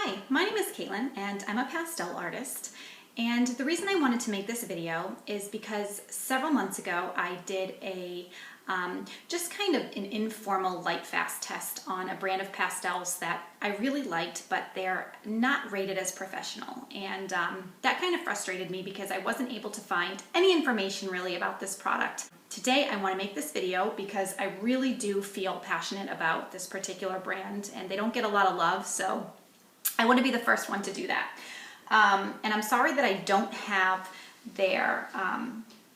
Hi, my name is Caitlin and I'm a pastel artist. And the reason I wanted to make this video is because several months ago I did a just kind of an informal Lightfast test on a brand of pastels that I really liked, but they're not rated as professional. And that kind of frustrated me because I wasn't able to find any information really about this product. Today I want to make this video because I really do feel passionate about this particular brand and they don't get a lot of love, so I want to be the first one to do that. And I'm sorry that I don't have their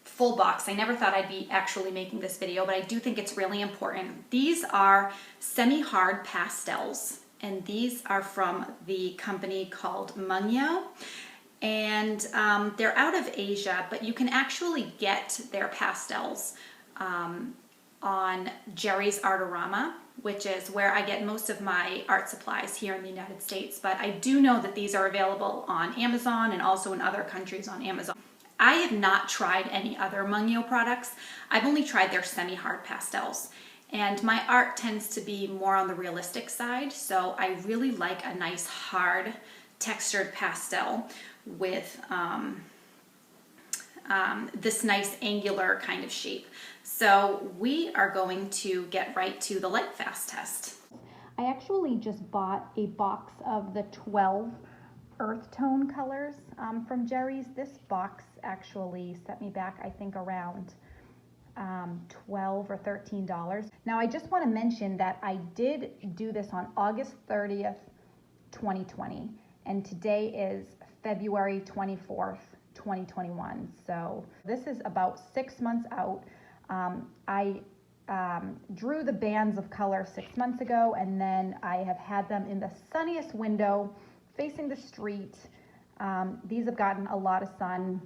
full box. I never thought I'd be actually making this video, but I do think it's really important. These are semi-hard pastels, and these are from the company called Mungyo. And they're out of Asia, but you can actually get their pastels on Jerry's Artarama, which is where I get most of my art supplies here in the United States. But I do know that these are available on Amazon and also in other countries on Amazon. I have not tried any other Mungyo products. I've only tried their semi-hard pastels. And my art tends to be more on the realistic side, so I really like a nice hard textured pastel with this nice angular kind of shape. So we are going to get right to the Lightfast test. I actually just bought a box of the 12 earth tone colors from Jerry's. This box actually set me back, I think, around $12 or $13. Now I just want to mention that I did do this on August 30th, 2020, and today is February 24th, 2021. So this is about 6 months out. I drew the bands of color 6 months ago, and then I have had them in the sunniest window facing the street. These have gotten a lot of sun,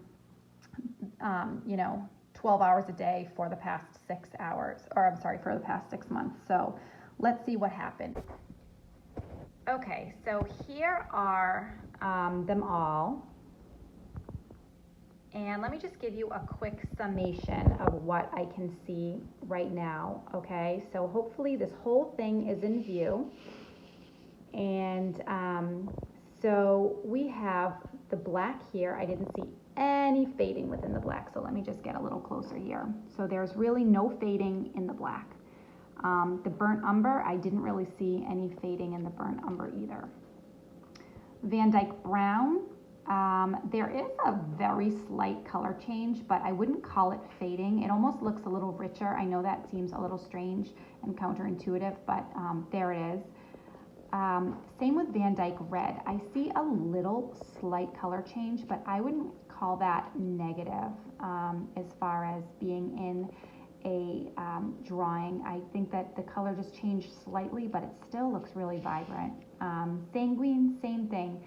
12 hours a day for the past 6 hours, or I'm sorry, for the past 6 months. So let's see what happened. Okay, so here are them all. And let me just give you a quick summation of what I can see right now, okay? So hopefully this whole thing is in view. And so we have the black here. I didn't see any fading within the black, so let me just get a little closer here. So there's really no fading in the black. The burnt umber, I didn't really see any fading in the burnt umber either. Van Dyke brown, there is a very slight color change, but I wouldn't call it fading. It almost looks a little richer. I know that seems a little strange and counterintuitive, but there it is. Same with Van Dyke red. I see a little slight color change, but I wouldn't call that negative as far as being in a drawing. I think that the color just changed slightly, but it still looks really vibrant. Sanguine, same thing.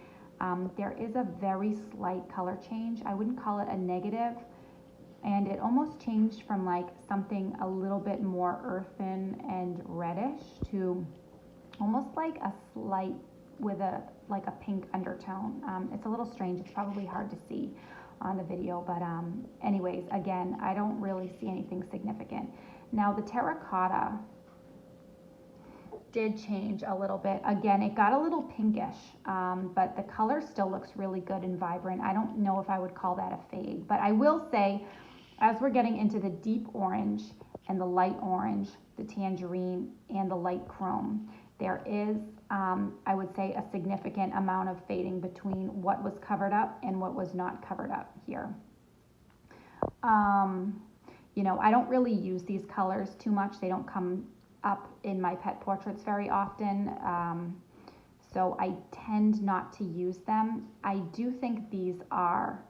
There is a very slight color change. I wouldn't call it a negative, and it almost changed from like something a little bit more earthen and reddish to almost like a slight with a pink undertone. It's a little strange. It's probably hard to see on the video, but anyways, again, I don't really see anything significant. Now the terracotta did change a little bit. Again, it got a little pinkish, but the color still looks really good and vibrant. I don't know if I would call that a fade, but I will say, as we're getting into the deep orange and the light orange, the tangerine and the light chrome, there is, I would say, a significant amount of fading between what was covered up and what was not covered up here. I don't really use these colors too much. They don't come up in my pet portraits very often, so I tend not to use them. I do think these are,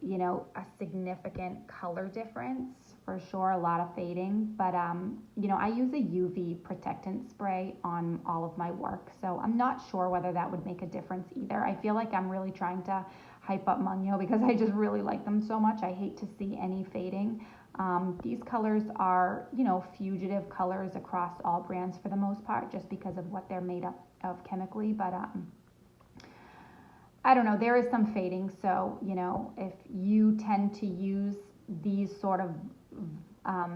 a significant color difference for sure, a lot of fading, but I use a UV protectant spray on all of my work, so I'm not sure whether that would make a difference either. I feel like I'm really trying to hype up Mungyo because I just really like them so much. I hate to see any fading. These colors are, fugitive colors across all brands for the most part, just because of what they're made up of chemically, but I don't know, there is some fading, so, if you tend to use these sort of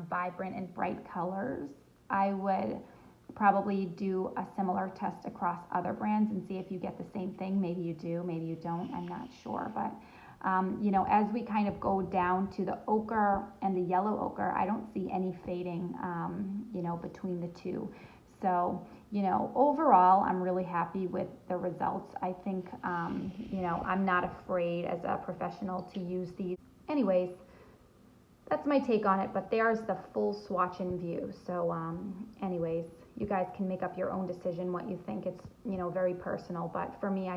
vibrant and bright colors, I would probably do a similar test across other brands and see if you get the same thing. Maybe you do, maybe you don't, I'm not sure. But, you know, as we kind of go down to the ochre and the yellow ochre, I don't see any fading, you know, between the two. So, you know, overall, I'm really happy with the results. I think, you know, I'm not afraid as a professional to use these. Anyways, that's my take on it, but there's the full swatch in view. So, anyways, you guys can make up your own decision what you think. It's, you know, very personal, but for me,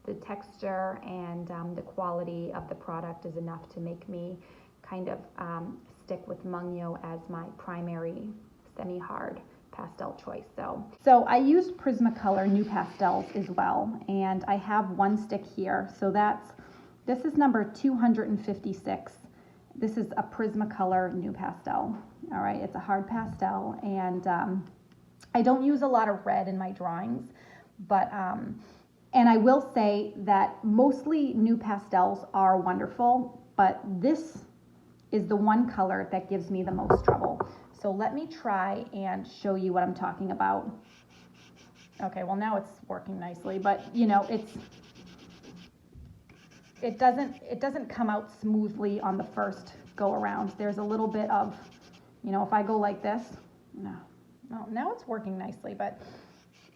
the texture and the quality of the product is enough to make me kind of stick with Mungyo as my primary semi-hard pastel choice. So I used Prismacolor nupastels as well, and I have one stick here. So this is number 256. This is a Prismacolor nupastel. All right, it's a hard pastel, and I don't use a lot of red in my drawings, but and I will say that mostly nupastels are wonderful, but this is the one color that gives me the most trouble. So let me try and show you what I'm talking about. Okay, well now it's working nicely, but you know, it doesn't come out smoothly on the first go around. There's a little bit of, you know, if I go like this, no, now it's working nicely, but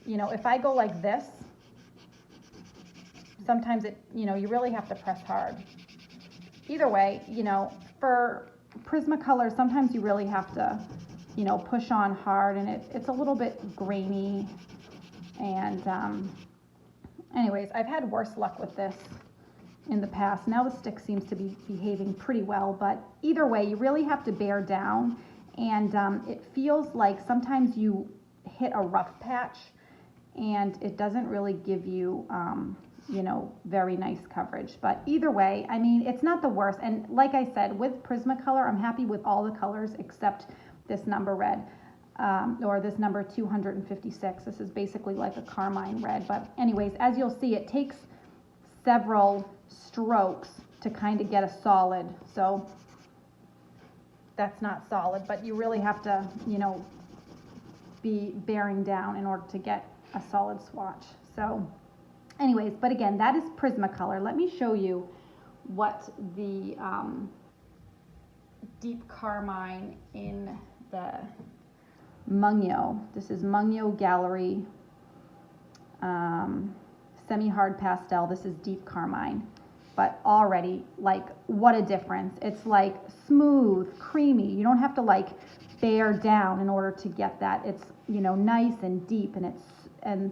you know, if I go like this, sometimes you know, you really have to press hard. Either way, you know, for Prismacolor, sometimes you really have to, you know, push on hard, and it's a little bit grainy. And anyways, I've had worse luck with this in the past. Now the stick seems to be behaving pretty well, but either way, you really have to bear down, and it feels like sometimes you hit a rough patch and it doesn't really give you you know, very nice coverage. But either way, I mean, it's not the worst. And like I said, with Prismacolor, I'm happy with all the colors except this number red, or this number 256. This is basically like a carmine red. But anyways, as you'll see, it takes several strokes to kind of get a solid. So that's not solid, but you really have to, you know, be bearing down in order to get a solid swatch. So anyways, but again, that is Prismacolor. Let me show you what the deep carmine in the Mungyo. This is Mungyo Gallery semi-hard pastel. This is deep carmine. But already, like, what a difference. It's like smooth, creamy. You don't have to like bear down in order to get that. It's, you know, nice and deep, and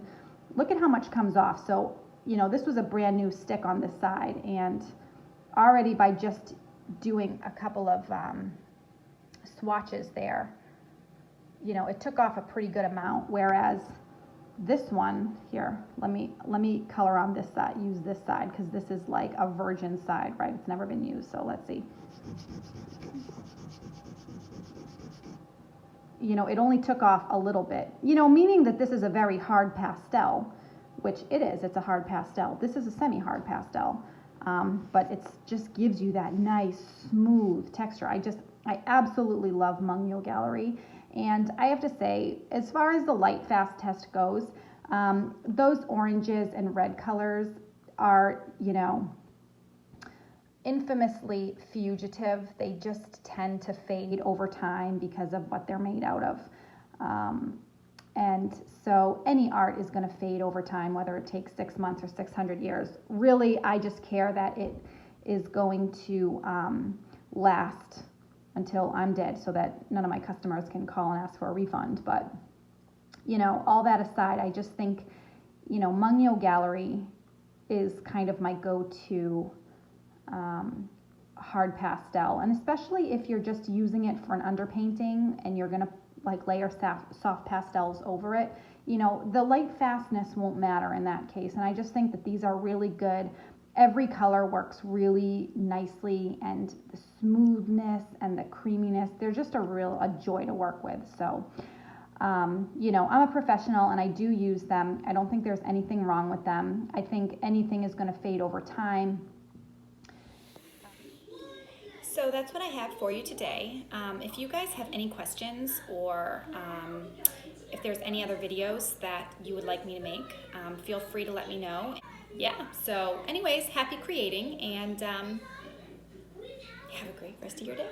look at how much comes off. So, you know, this was a brand new stick on this side, and already by just doing a couple of swatches there, you know, it took off a pretty good amount. Whereas this one here, let me color on this side, use this side, because this is like a virgin side, right? It's never been used. So let's see. You know, it only took off a little bit, you know, meaning that this is a very hard pastel, which it is. It's a hard pastel. This is a semi-hard pastel, but it just gives you that nice, smooth texture. I absolutely love Mungyo Gallery. And I have to say, as far as the Lightfast test goes, those oranges and red colors are, you know, infamously fugitive. They just tend to fade over time because of what they're made out of. And so any art is going to fade over time, whether it takes 6 months or 600 years. Really, I just care that it is going to last until I'm dead, so that none of my customers can call and ask for a refund. But, you know, all that aside, I just think, you know, Mungyo Gallery is kind of my go-to hard pastel, and especially if you're just using it for an underpainting and you're gonna like layer soft pastels over it, you know, the Lightfastness won't matter in that case. And I just think that these are really good. Every color works really nicely, and the smoothness and the creaminess, they're just a joy to work with. So, you know, I'm a professional and I do use them. I don't think there's anything wrong with them. I think anything is going to fade over time. So that's what I have for you today. If you guys have any questions or if there's any other videos that you would like me to make, feel free to let me know. Yeah, so anyways, happy creating, and have a great rest of your day.